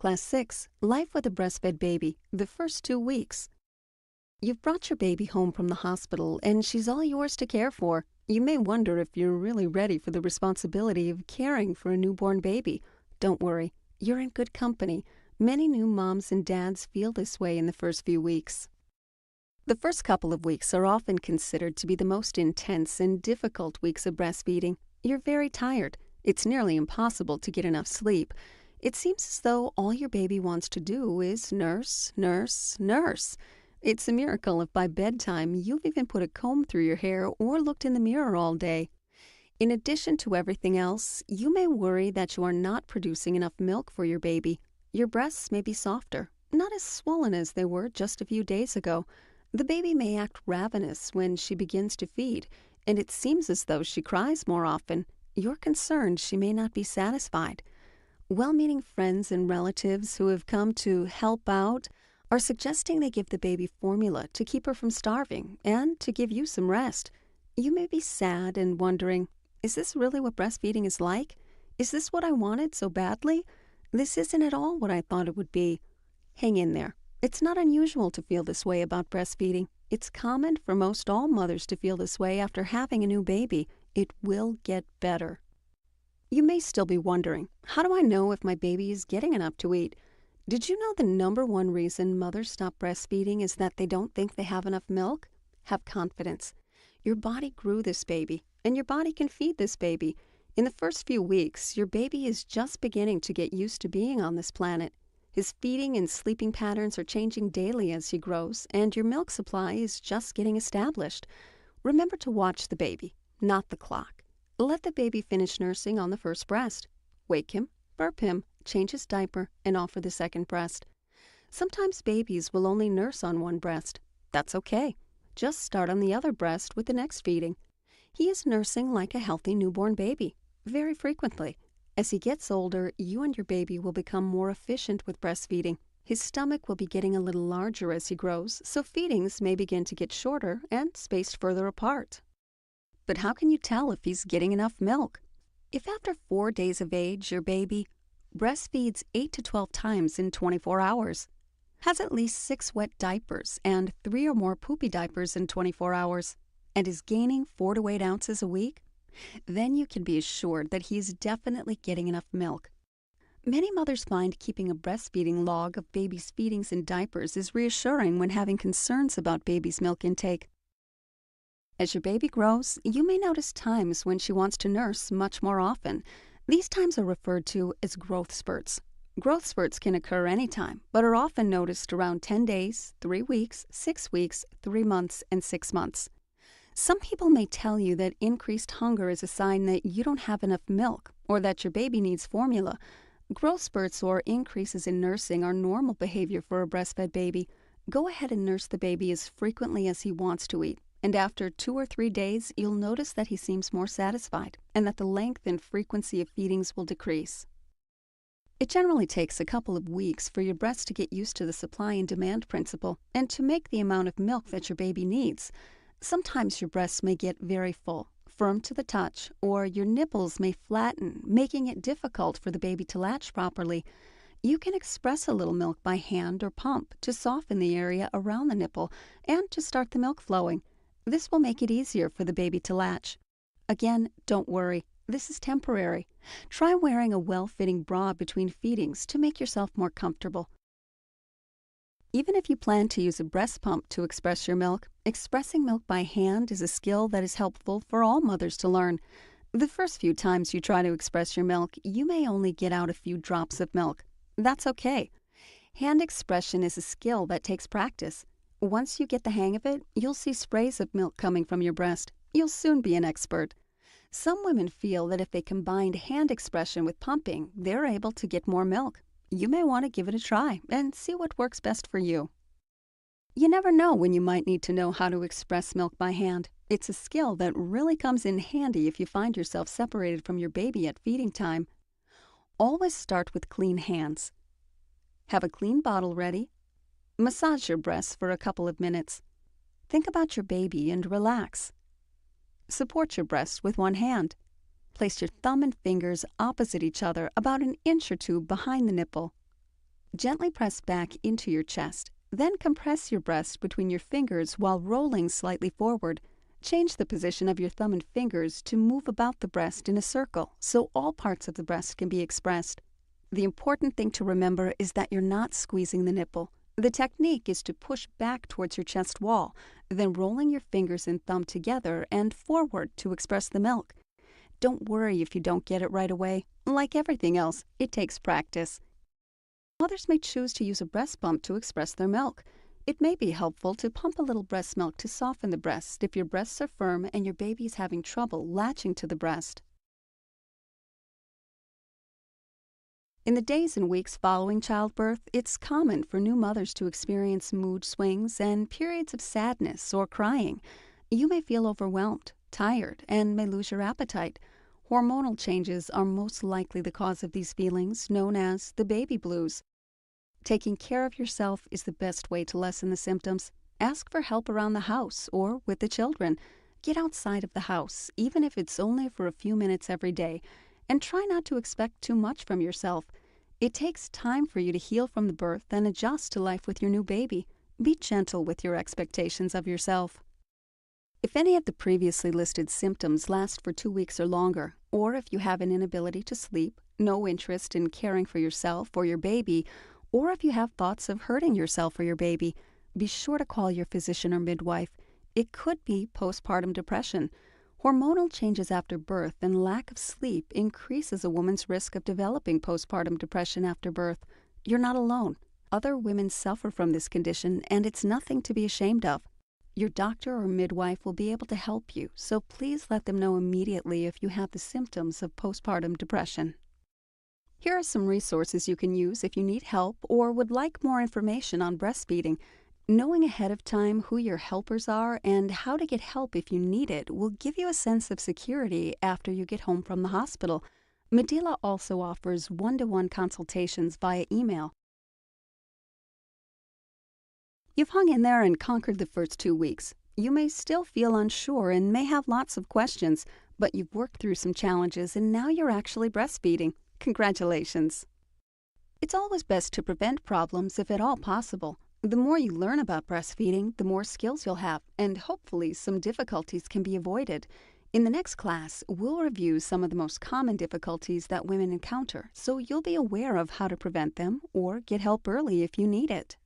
Class 6, Life with a Breastfed Baby, the first 2 weeks. You've brought your baby home from the hospital and she's all yours to care for. You may wonder if you're really ready for the responsibility of caring for a newborn baby. Don't worry, you're in good company. Many new moms and dads feel this way in the first few weeks. The first couple of weeks are often considered to be the most intense and difficult weeks of breastfeeding. You're very tired. It's nearly impossible to get enough sleep. It seems as though all your baby wants to do is nurse, nurse, nurse. It's a miracle if by bedtime you've even put a comb through your hair or looked in the mirror all day. In addition to everything else, you may worry that you are not producing enough milk for your baby. Your breasts may be softer, not as swollen as they were just a few days ago. The baby may act ravenous when she begins to feed, and it seems as though she cries more often. You're concerned she may not be satisfied. Well-meaning friends and relatives who have come to help out are suggesting they give the baby formula to keep her from starving and to give you some rest. You may be sad and wondering, is this really what breastfeeding is like? Is this what I wanted so badly? This isn't at all what I thought it would be. Hang in there. It's not unusual to feel this way about breastfeeding. It's common for most all mothers to feel this way after having a new baby. It will get better. You may still be wondering, how do I know if my baby is getting enough to eat? Did you know the number one reason mothers stop breastfeeding is that they don't think they have enough milk? Have confidence. Your body grew this baby, and your body can feed this baby. In the first few weeks, your baby is just beginning to get used to being on this planet. His feeding and sleeping patterns are changing daily as he grows, and your milk supply is just getting established. Remember to watch the baby, not the clock. Let the baby finish nursing on the first breast. Wake him, burp him, change his diaper, and offer the second breast. Sometimes babies will only nurse on one breast. That's okay. Just start on the other breast with the next feeding. He is nursing like a healthy newborn baby, very frequently. As he gets older, you and your baby will become more efficient with breastfeeding. His stomach will be getting a little larger as he grows, so feedings may begin to get shorter and spaced further apart. But how can you tell if he's getting enough milk? If after 4 days of age your baby breastfeeds 8 to 12 times in 24 hours, has at least 6 wet diapers and 3 or more poopy diapers in 24 hours, and is gaining 4 to 8 ounces a week, then you can be assured that he is definitely getting enough milk. Many mothers find keeping a breastfeeding log of baby's feedings and diapers is reassuring when having concerns about baby's milk intake. As your baby grows, you may notice times when she wants to nurse much more often. These times are referred to as growth spurts. Growth spurts can occur anytime, but are often noticed around 10 days, 3 weeks, 6 weeks, 3 months, and 6 months. Some people may tell you that increased hunger is a sign that you don't have enough milk or that your baby needs formula. Growth spurts or increases in nursing are normal behavior for a breastfed baby. Go ahead and nurse the baby as frequently as he wants to eat, and after 2 or 3 days, you'll notice that he seems more satisfied and that the length and frequency of feedings will decrease. It generally takes a couple of weeks for your breast to get used to the supply and demand principle and to make the amount of milk that your baby needs. Sometimes your breasts may get very full, firm to the touch, or your nipples may flatten, making it difficult for the baby to latch properly. You can express a little milk by hand or pump to soften the area around the nipple and to start the milk flowing. This will make it easier for the baby to latch. Again, don't worry. This is temporary. Try wearing a well-fitting bra between feedings to make yourself more comfortable. Even if you plan to use a breast pump to express your milk, expressing milk by hand is a skill that is helpful for all mothers to learn. The first few times you try to express your milk, you may only get out a few drops of milk. That's okay. Hand expression is a skill that takes practice. Once you get the hang of it, you'll see sprays of milk coming from your breast. You'll soon be an expert. Some women feel that if they combined hand expression with pumping, they're able to get more milk. You may want to give it a try and see what works best for you. You never know when you might need to know how to express milk by hand. It's a skill that really comes in handy if you find yourself separated from your baby at feeding time. Always start with clean hands. Have a clean bottle ready. Massage your breasts for a couple of minutes. Think about your baby and relax. Support your breast with one hand. Place your thumb and fingers opposite each other about an inch or two behind the nipple. Gently press back into your chest. Then compress your breast between your fingers while rolling slightly forward. Change the position of your thumb and fingers to move about the breast in a circle so all parts of the breast can be expressed. The important thing to remember is that you're not squeezing the nipple. The technique is to push back towards your chest wall, then rolling your fingers and thumb together and forward to express the milk. Don't worry if you don't get it right away. Like everything else, it takes practice. Mothers may choose to use a breast pump to express their milk. It may be helpful to pump a little breast milk to soften the breast if your breasts are firm and your baby is having trouble latching to the breast. In the days and weeks following childbirth, it's common for new mothers to experience mood swings and periods of sadness or crying. You may feel overwhelmed, tired, and may lose your appetite. Hormonal changes are most likely the cause of these feelings, known as the baby blues. Taking care of yourself is the best way to lessen the symptoms. Ask for help around the house or with the children. Get outside of the house, even if it's only for a few minutes every day, and try not to expect too much from yourself. It takes time for you to heal from the birth and adjust to life with your new baby. Be gentle with your expectations of yourself. If any of the previously listed symptoms last for 2 weeks or longer, or if you have an inability to sleep, no interest in caring for yourself or your baby, or if you have thoughts of hurting yourself or your baby, be sure to call your physician or midwife. It could be postpartum depression. Hormonal changes after birth and lack of sleep increases a woman's risk of developing postpartum depression after birth. You're not alone. Other women suffer from this condition, and it's nothing to be ashamed of. Your doctor or midwife will be able to help you, so please let them know immediately if you have the symptoms of postpartum depression. Here are some resources you can use if you need help or would like more information on breastfeeding. Knowing ahead of time who your helpers are and how to get help if you need it will give you a sense of security after you get home from the hospital. Medela also offers one-to-one consultations via email. You've hung in there and conquered the first 2 weeks. You may still feel unsure and may have lots of questions, but you've worked through some challenges and now you're actually breastfeeding. Congratulations! It's always best to prevent problems if at all possible. The more you learn about breastfeeding, the more skills you'll have, and hopefully some difficulties can be avoided. In the next class, we'll review some of the most common difficulties that women encounter, so you'll be aware of how to prevent them or get help early if you need it.